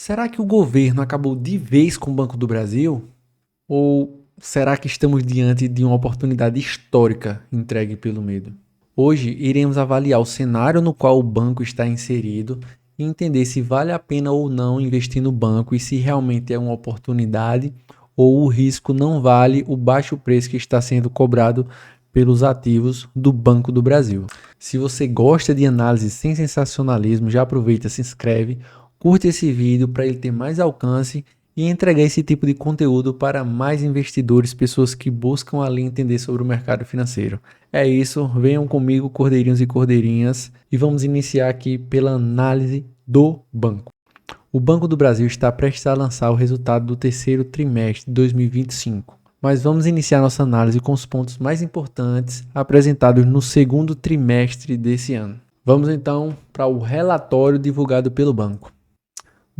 Será que o governo acabou de vez com o Banco do Brasil? Ou será que estamos diante de uma oportunidade histórica entregue pelo medo? Hoje iremos avaliar o cenário no qual o banco está inserido e entender se vale a pena ou não investir no banco e se realmente é uma oportunidade ou o risco não vale o baixo preço que está sendo cobrado pelos ativos do Banco do Brasil. Se você gosta de análise sem sensacionalismo, já aproveita, se inscreve, curte esse vídeo para ele ter mais alcance e entregar esse tipo de conteúdo para mais investidores, pessoas que buscam ali entender sobre o mercado financeiro. É isso, venham comigo, cordeirinhos e cordeirinhas, e vamos iniciar aqui pela análise do banco. O Banco do Brasil está prestes a lançar o resultado do terceiro trimestre de 2025. Mas vamos iniciar nossa análise com os pontos mais importantes apresentados no segundo trimestre desse ano. Vamos então para o relatório divulgado pelo banco.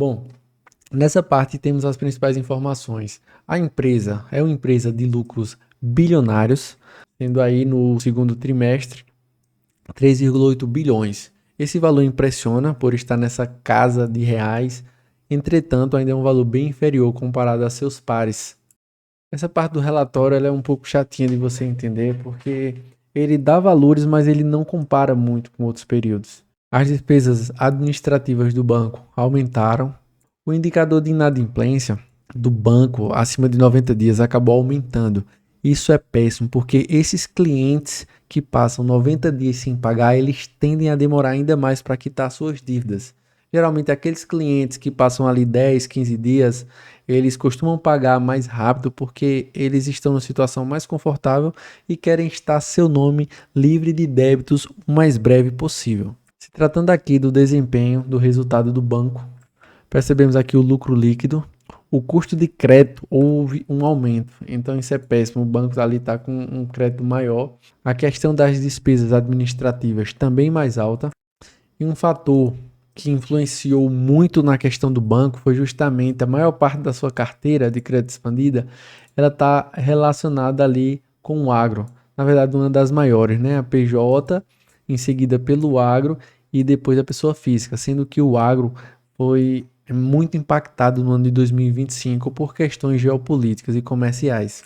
Bom, nessa parte temos as principais informações. A empresa é uma empresa de lucros bilionários, sendo aí no segundo trimestre 3,8 bilhões. Esse valor impressiona por estar nessa casa de reais, entretanto ainda é um valor bem inferior comparado a seus pares. Essa parte do relatório ela é um pouco chatinha de você entender, porque ele dá valores, mas ele não compara muito com outros períodos. As despesas administrativas do banco aumentaram. O indicador de inadimplência do banco acima de 90 dias acabou aumentando. Isso é péssimo, porque esses clientes que passam 90 dias sem pagar, eles tendem a demorar ainda mais para quitar suas dívidas. Geralmente, aqueles clientes que passam ali 10, 15 dias, eles costumam pagar mais rápido porque eles estão numa situação mais confortável e querem estar seu nome livre de débitos o mais breve possível. Se tratando aqui do desempenho do resultado do banco, percebemos aqui o lucro líquido. O custo de crédito houve um aumento, então isso é péssimo. O banco ali está com um crédito maior. A questão das despesas administrativas também mais alta. E um fator que influenciou muito na questão do banco foi justamente a maior parte da sua carteira de crédito expandida, ela está relacionada ali com o agro. Na verdade, uma das maiores, né? A PJ, em seguida pelo agro e depois a pessoa física, sendo que o agro foi muito impactado no ano de 2025 por questões geopolíticas e comerciais.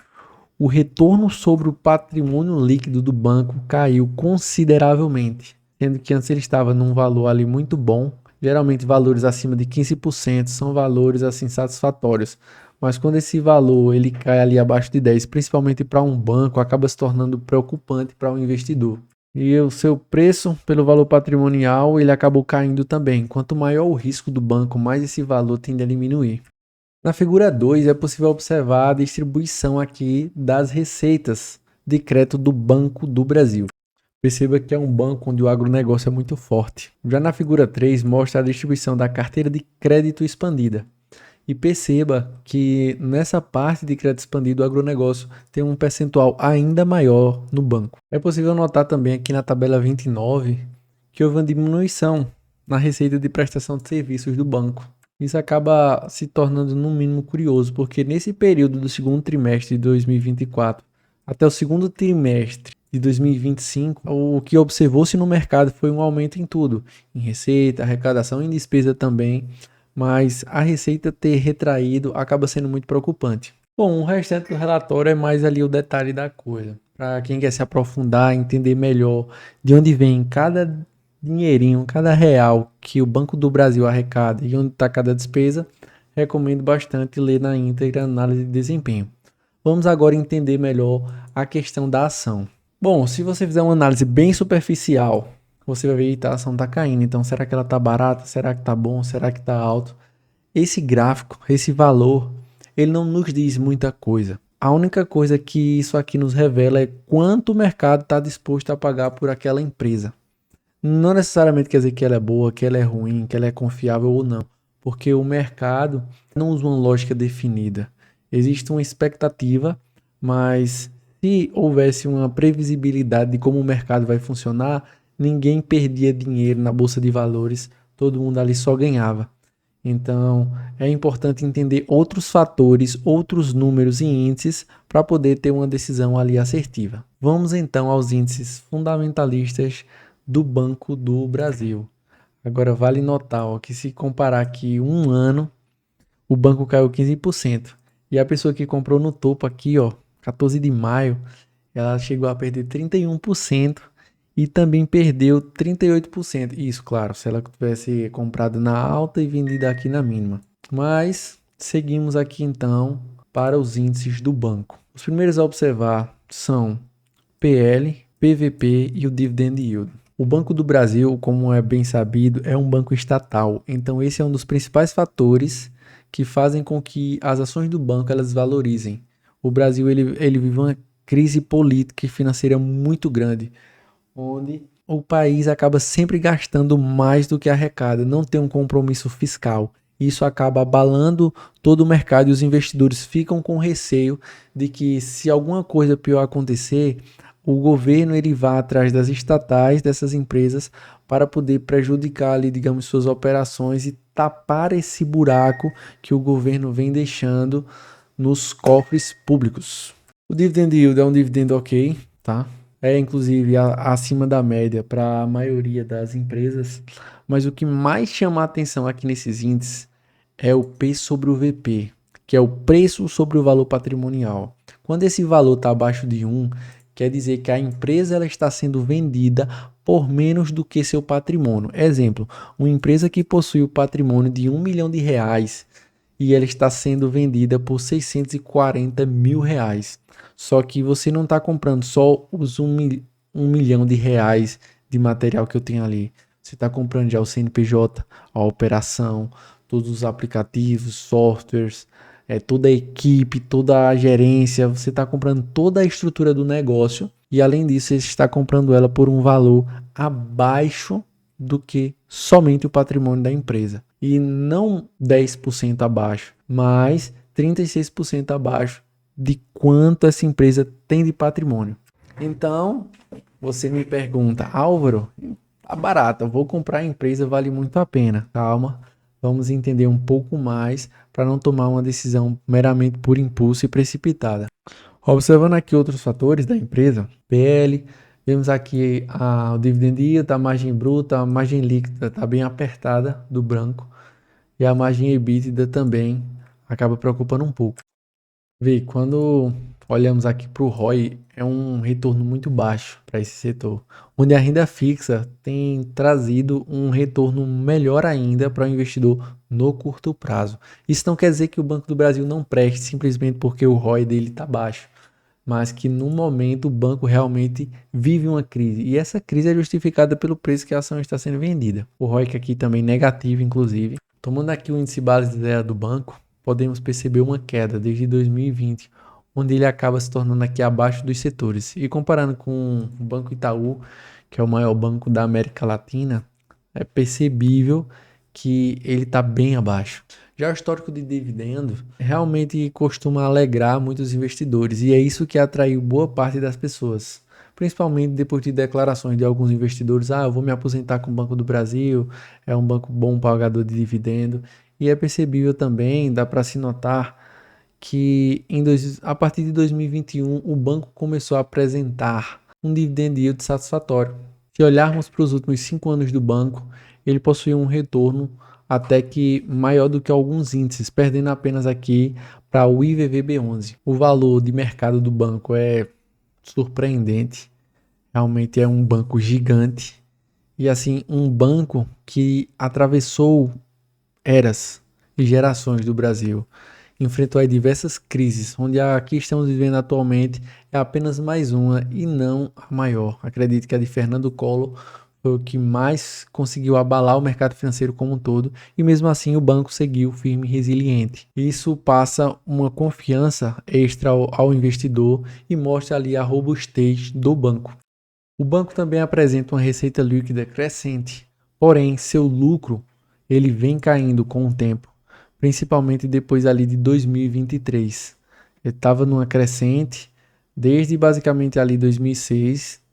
O retorno sobre o patrimônio líquido do banco caiu consideravelmente, sendo que antes ele estava num valor ali muito bom. Geralmente valores acima de 15% são valores assim satisfatórios, mas quando esse valor ele cai ali abaixo de 10, principalmente para um banco, acaba se tornando preocupante para um investidor. E o seu preço pelo valor patrimonial ele acabou caindo também. Quanto maior o risco do banco, mais esse valor tende a diminuir. Na figura 2 é possível observar a distribuição aqui das receitas de crédito do Banco do Brasil. Perceba que é um banco onde o agronegócio é muito forte. Já na figura 3 mostra a distribuição da carteira de crédito expandida. E perceba que nessa parte de crédito expandido o agronegócio tem um percentual ainda maior no banco. É possível notar também aqui na tabela 29 que houve uma diminuição na receita de prestação de serviços do banco. Isso acaba se tornando no mínimo curioso, porque nesse período do segundo trimestre de 2024 até o segundo trimestre de 2025, o que observou-se no mercado foi um aumento em tudo, em receita, arrecadação e despesa também, mas a receita ter retraído acaba sendo muito preocupante. Bom, o restante do relatório é mais ali o detalhe da coisa. Para quem quer se aprofundar, entender melhor de onde vem cada dinheirinho, cada real que o Banco do Brasil arrecada e onde está cada despesa, recomendo bastante ler na íntegra a análise de desempenho. Vamos agora entender melhor a questão da ação. Bom, se você fizer uma análise bem superficial, você vai ver que a ação está caindo. Então, será que ela está barata? Será que está bom? Será que está alto? Esse gráfico, esse valor, ele não nos diz muita coisa. A única coisa que isso aqui nos revela é quanto o mercado está disposto a pagar por aquela empresa. Não necessariamente quer dizer que ela é boa, que ela é ruim, que ela é confiável ou não, porque o mercado não usa uma lógica definida. Existe uma expectativa, mas se houvesse uma previsibilidade de como o mercado vai funcionar, ninguém perdia dinheiro na bolsa de valores, todo mundo ali só ganhava. Então, é importante entender outros fatores, outros números e índices para poder ter uma decisão ali assertiva. Vamos então aos índices fundamentalistas do Banco do Brasil. Agora vale notar que se comparar aqui um ano o banco caiu 15%. E a pessoa que comprou no topo aqui, ó, 14 de maio, ela chegou a perder 31% e também perdeu 38%. Isso, claro, se ela tivesse comprado na alta e vendido aqui na mínima. Mas seguimos aqui então para os índices do banco. Os primeiros a observar são PL, PVP e o Dividend Yield. O Banco do Brasil, como é bem sabido, é um banco estatal, então esse é um dos principais fatores que fazem com que as ações do banco elas valorizem. O Brasil ele vive uma crise política e financeira muito grande, onde o país acaba sempre gastando mais do que arrecada, não tem um compromisso fiscal. Isso acaba abalando todo o mercado e os investidores ficam com receio de que se alguma coisa pior acontecer, o governo ele vá atrás das estatais dessas empresas para poder prejudicar ali, digamos, suas operações e tapar esse buraco que o governo vem deixando nos cofres públicos. O dividend yield é um dividendo ok, tá? É inclusive acima da média para a maioria das empresas, mas o que mais chama a atenção aqui nesses índices é o P sobre o VP, que é o preço sobre o valor patrimonial. Quando esse valor está abaixo de 1, quer dizer que a empresa ela está sendo vendida por menos do que seu patrimônio. Exemplo, uma empresa que possui o patrimônio de R$ 1 milhão e ela está sendo vendida por R$ 640 mil. Só que você não está comprando só os um milhão de reais de material que eu tenho ali. Você está comprando já o CNPJ, a operação, todos os aplicativos, softwares, toda a equipe, toda a gerência. Você está comprando toda a estrutura do negócio e além disso você está comprando ela por um valor abaixo do que somente o patrimônio da empresa. E não 10% abaixo, mas 36% abaixo de quanto essa empresa tem de patrimônio. Então, você me pergunta, Álvaro, tá barato, eu vou comprar a empresa, vale muito a pena. Calma, vamos entender um pouco mais para não tomar uma decisão meramente por impulso e precipitada. Observando aqui outros fatores da empresa, PL, vemos aqui o dividend yield, a margem bruta, a margem líquida está bem apertada do branco e a margem EBITDA também acaba preocupando um pouco. Vê, quando olhamos aqui para o ROI, é um retorno muito baixo para esse setor, onde a renda fixa tem trazido um retorno melhor ainda para o investidor no curto prazo. Isso não quer dizer que o Banco do Brasil não preste simplesmente porque o ROI dele está baixo, mas que no momento o banco realmente vive uma crise. E essa crise é justificada pelo preço que a ação está sendo vendida. O ROIC aqui também negativo, inclusive. Tomando aqui o índice base zero do banco, podemos perceber uma queda desde 2020, onde ele acaba se tornando aqui abaixo dos setores. E comparando com o Banco Itaú, que é o maior banco da América Latina, é percebível que ele está bem abaixo. Já o histórico de dividendo realmente costuma alegrar muitos investidores e é isso que atraiu boa parte das pessoas, principalmente depois de declarações de alguns investidores: eu vou me aposentar com o Banco do Brasil, é um banco bom pagador de dividendo. E é percebível também, dá para se notar que a partir de 2021 o banco começou a apresentar um dividend yield satisfatório. Se olharmos para os últimos 5 anos do banco, ele possui um retorno até que maior do que alguns índices, perdendo apenas aqui para o IVVB11. O valor de mercado do banco é surpreendente, realmente é um banco gigante e assim um banco que atravessou eras e gerações do Brasil. Enfrentou aí diversas crises, onde a que estamos vivendo atualmente é apenas mais uma e não a maior. Acredito que a de Fernando Collor foi o que mais conseguiu abalar o mercado financeiro como um todo e mesmo assim o banco seguiu firme e resiliente. Isso passa uma confiança extra ao investidor e mostra ali a robustez do banco. O banco também apresenta uma receita líquida crescente, porém seu lucro ele vem caindo com o tempo, principalmente depois ali de 2023. Ele estava numa crescente desde basicamente ali 2006.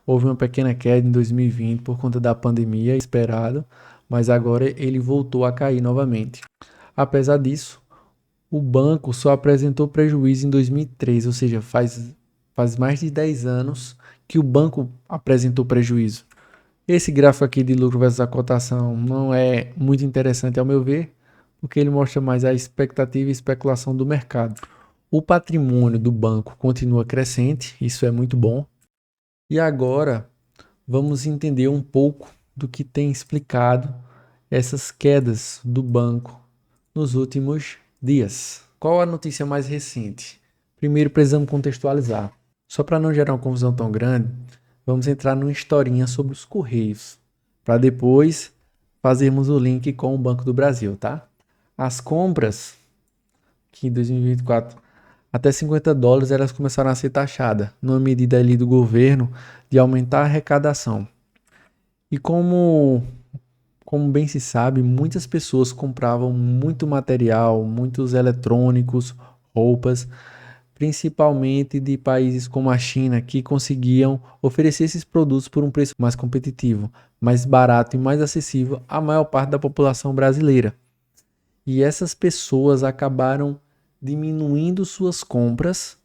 Houve uma pequena queda em 2020 por conta da pandemia, esperado, mas agora ele voltou a cair novamente. Apesar disso, o banco só apresentou prejuízo em 2003, ou seja, faz mais de 10 anos que o banco apresentou prejuízo. Esse gráfico aqui de lucro versus a cotação não é muito interessante ao meu ver, porque ele mostra mais a expectativa e especulação do mercado. O patrimônio do banco continua crescente, isso é muito bom. E agora vamos entender um pouco do que tem explicado essas quedas do banco nos últimos dias. Qual a notícia mais recente? Primeiro precisamos contextualizar. Só para não gerar uma confusão tão grande, vamos entrar numa historinha sobre os Correios, para depois fazermos o link com o Banco do Brasil, tá? As compras, que em 2024, até $50 elas começaram a ser taxadas, numa medida ali do governo de aumentar a arrecadação. E como bem se sabe, muitas pessoas compravam muito material, muitos eletrônicos, roupas, principalmente de países como a China, que conseguiam oferecer esses produtos por um preço mais competitivo, mais barato e mais acessível à maior parte da população brasileira. E essas pessoas acabaram diminuindo suas compras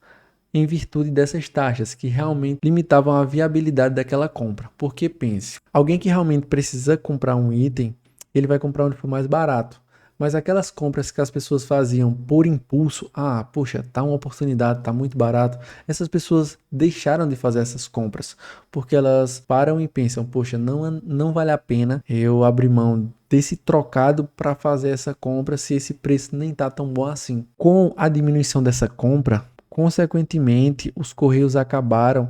em virtude dessas taxas que realmente limitavam a viabilidade daquela compra. Porque pense, alguém que realmente precisa comprar um item, ele vai comprar onde for mais barato. Mas aquelas compras que as pessoas faziam por impulso, poxa, tá uma oportunidade, tá muito barato. Essas pessoas deixaram de fazer essas compras, porque elas param e pensam, poxa, não vale a pena eu abrir mão desse trocado para fazer essa compra se esse preço nem tá tão bom assim. Com a diminuição dessa compra, consequentemente, os Correios acabaram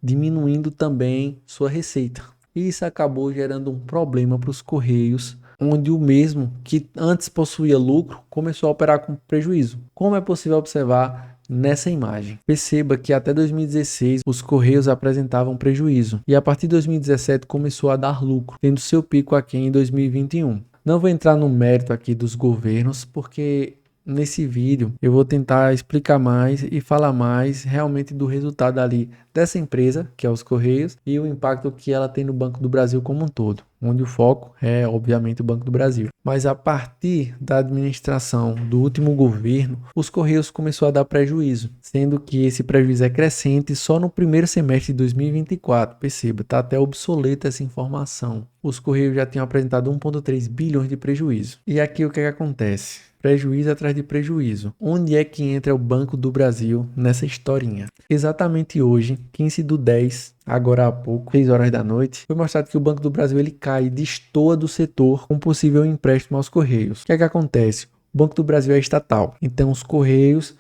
diminuindo também sua receita. E isso acabou gerando um problema para os Correios, onde o mesmo que antes possuía lucro começou a operar com prejuízo. Como é possível observar nessa imagem? Perceba que até 2016 os Correios apresentavam prejuízo e a partir de 2017 começou a dar lucro, tendo seu pico aqui em 2021. Não vou entrar no mérito aqui dos governos, porque nesse vídeo eu vou tentar explicar mais e falar mais realmente do resultado ali dessa empresa, que é os Correios, e o impacto que ela tem no Banco do Brasil como um todo, onde o foco é obviamente o Banco do Brasil. Mas a partir da administração do último governo, os Correios começou a dar prejuízo, sendo que esse prejuízo é crescente só no primeiro semestre de 2024. Perceba, está até obsoleta essa informação. Os Correios já tinham apresentado 1,3 bilhões de prejuízo. E aqui o que acontece? Prejuízo atrás de prejuízo. Onde é que entra o Banco do Brasil nessa historinha? Exatamente hoje, 15/10, agora há pouco, 6 horas da noite, foi mostrado que o Banco do Brasil ele cai, destoa do setor com possível empréstimo aos Correios. O que é que acontece? O Banco do Brasil é estatal, então os Correios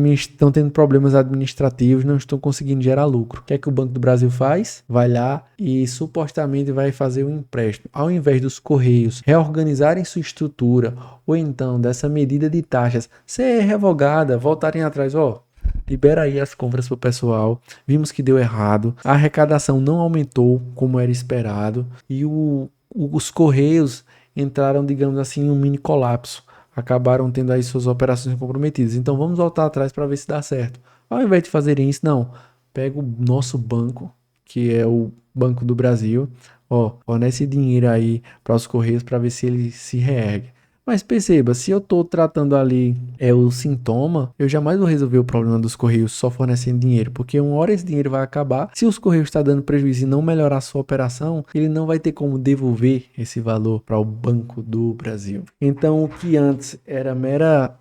estão tendo problemas administrativos, não estão conseguindo gerar lucro. O que é que o Banco do Brasil faz? Vai lá e supostamente vai fazer um empréstimo. Ao invés dos Correios reorganizarem sua estrutura, ou então dessa medida de taxas ser revogada, voltarem atrás, libera aí as compras para o pessoal. Vimos que deu errado, a arrecadação não aumentou como era esperado e os Correios entraram, digamos assim, em um mini colapso. Acabaram tendo aí suas operações comprometidas. Então vamos voltar atrás para ver se dá certo. Ao invés de fazerem isso, não. Pega o nosso banco, que é o Banco do Brasil, fornece dinheiro aí para os Correios para ver se ele se reergue. Mas perceba, se eu estou tratando ali o sintoma, eu jamais vou resolver o problema dos Correios só fornecendo dinheiro, porque uma hora esse dinheiro vai acabar. Se os Correios estão dando prejuízo e não melhorar a sua operação, ele não vai ter como devolver esse valor para o Banco do Brasil. Então, o que antes era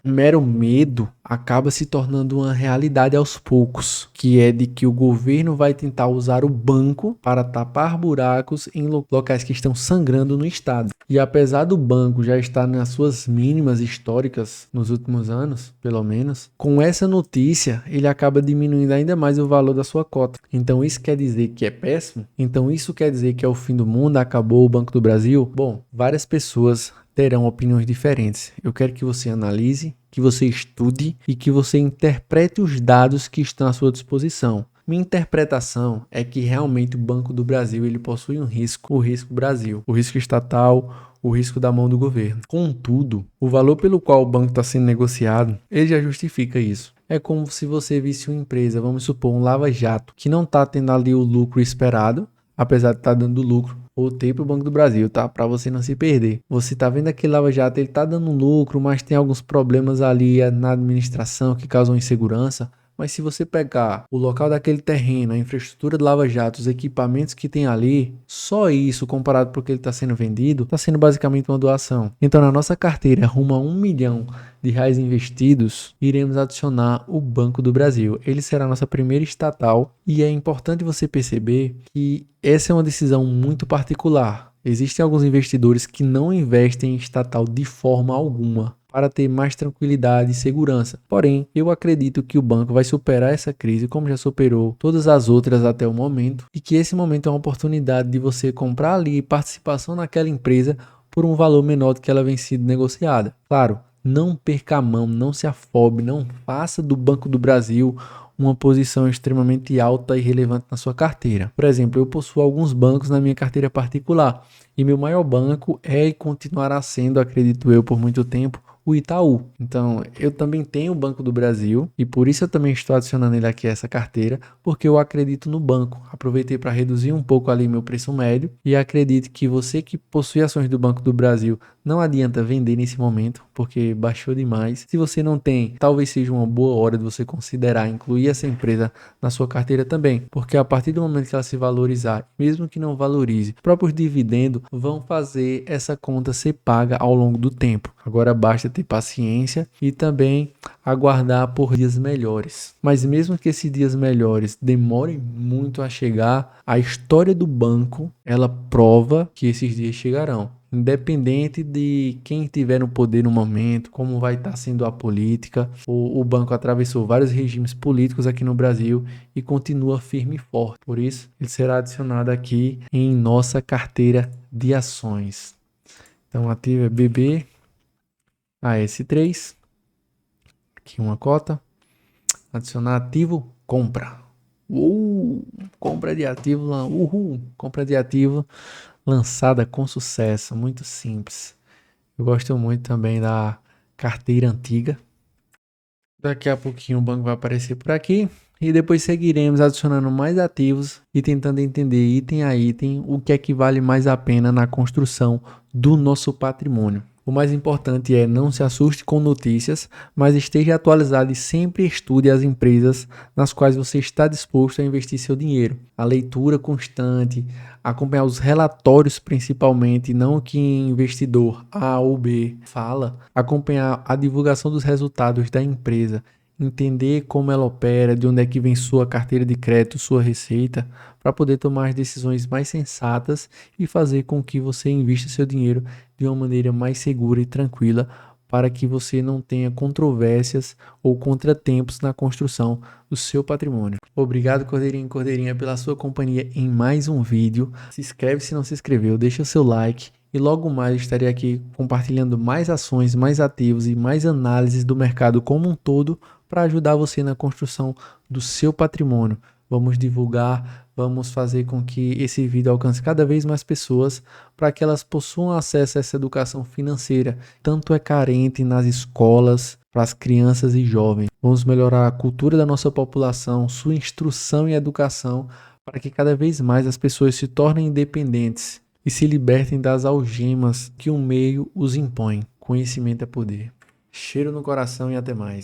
mero medo, acaba se tornando uma realidade aos poucos, que é de que o governo vai tentar usar o banco para tapar buracos em locais que estão sangrando no estado. E apesar do banco já estar nas suas mínimas históricas nos últimos anos, pelo menos, com essa notícia ele acaba diminuindo ainda mais o valor da sua cota. Então isso quer dizer que é péssimo? Então isso quer dizer que é o fim do mundo, acabou o Banco do Brasil? Bom, várias pessoas terão opiniões diferentes. Eu quero que você analise, que você estude e que você interprete os dados que estão à sua disposição. Minha interpretação é que realmente o Banco do Brasil ele possui um risco, o risco Brasil, o risco estatal, o risco da mão do governo. Contudo, o valor pelo qual o banco está sendo negociado, ele já justifica isso. É como se você visse uma empresa, vamos supor, um Lava Jato, que não está tendo ali o lucro esperado, apesar de estar dando lucro. Voltei para o Banco do Brasil, tá? Para você não se perder. Você tá vendo aquele Lava Jato, ele tá dando lucro, mas tem alguns problemas ali na administração que causam insegurança. Mas se você pegar o local daquele terreno, a infraestrutura de Lava Jato, os equipamentos que tem ali, só isso comparado para o que ele está sendo vendido, está sendo basicamente uma doação. Então na nossa carteira, rumo a R$ 1 milhão investidos, iremos adicionar o Banco do Brasil. Ele será a nossa primeira estatal e é importante você perceber que essa é uma decisão muito particular. Existem alguns investidores que não investem em estatal de forma alguma, para ter mais tranquilidade e segurança. Porém, eu acredito que o banco vai superar essa crise como já superou todas as outras até o momento e que esse momento é uma oportunidade de você comprar ali participação naquela empresa por um valor menor do que ela vem sendo negociada. Claro, não perca a mão, não se afobe, não faça do Banco do Brasil uma posição extremamente alta e relevante na sua carteira. Por exemplo, eu possuo alguns bancos na minha carteira particular e meu maior banco é e continuará sendo, acredito eu, por muito tempo, o Itaú. Então, eu também tenho o Banco do Brasil e por isso eu também estou adicionando ele aqui a essa carteira, porque eu acredito no banco. Aproveitei para reduzir um pouco ali meu preço médio e acredito que você que possui ações do Banco do Brasil não adianta vender nesse momento, porque baixou demais. Se você não tem, talvez seja uma boa hora de você considerar incluir essa empresa na sua carteira também, porque a partir do momento que ela se valorizar, mesmo que não valorize, os próprios dividendos vão fazer essa conta ser paga ao longo do tempo. Agora basta ter paciência e também aguardar por dias melhores. Mas mesmo que esses dias melhores demorem muito a chegar, a história do banco, ela prova que esses dias chegarão. Independente de quem estiver no poder no momento, como vai estar sendo a política, o banco atravessou vários regimes políticos aqui no Brasil e continua firme e forte. Por isso, ele será adicionado aqui em nossa carteira de ações. Então, ativo é BB, AS3, aqui uma cota, adicionar ativo, compra. Compra de ativo, compra de ativo lançada com sucesso, muito simples. Eu gosto muito também da carteira antiga. Daqui a pouquinho o banco vai aparecer por aqui e depois seguiremos adicionando mais ativos e tentando entender item a item o que é que vale mais a pena na construção do nosso patrimônio. O mais importante é não se assuste com notícias, mas esteja atualizado e sempre estude as empresas nas quais você está disposto a investir seu dinheiro. A leitura constante, acompanhar os relatórios principalmente, não o que investidor A ou B fala, acompanhar a divulgação dos resultados da empresa, entender como ela opera, de onde é que vem sua carteira de crédito, sua receita, para poder tomar as decisões mais sensatas e fazer com que você invista seu dinheiro de uma maneira mais segura e tranquila, para que você não tenha controvérsias ou contratempos na construção do seu patrimônio. Obrigado, Cordeirinho e Cordeirinha, pela sua companhia em mais um vídeo. Se inscreve se não se inscreveu, deixa o seu like e logo mais estarei aqui compartilhando mais ações, mais ativos e mais análises do mercado como um todo para ajudar você na construção do seu patrimônio. Vamos divulgar, vamos fazer com que esse vídeo alcance cada vez mais pessoas para que elas possuam acesso a essa educação financeira. Tanto é carente nas escolas, para as crianças e jovens. Vamos melhorar a cultura da nossa população, sua instrução e educação, para que cada vez mais as pessoas se tornem independentes e se libertem das algemas que o meio os impõe. Conhecimento é poder. Cheiro no coração e até mais.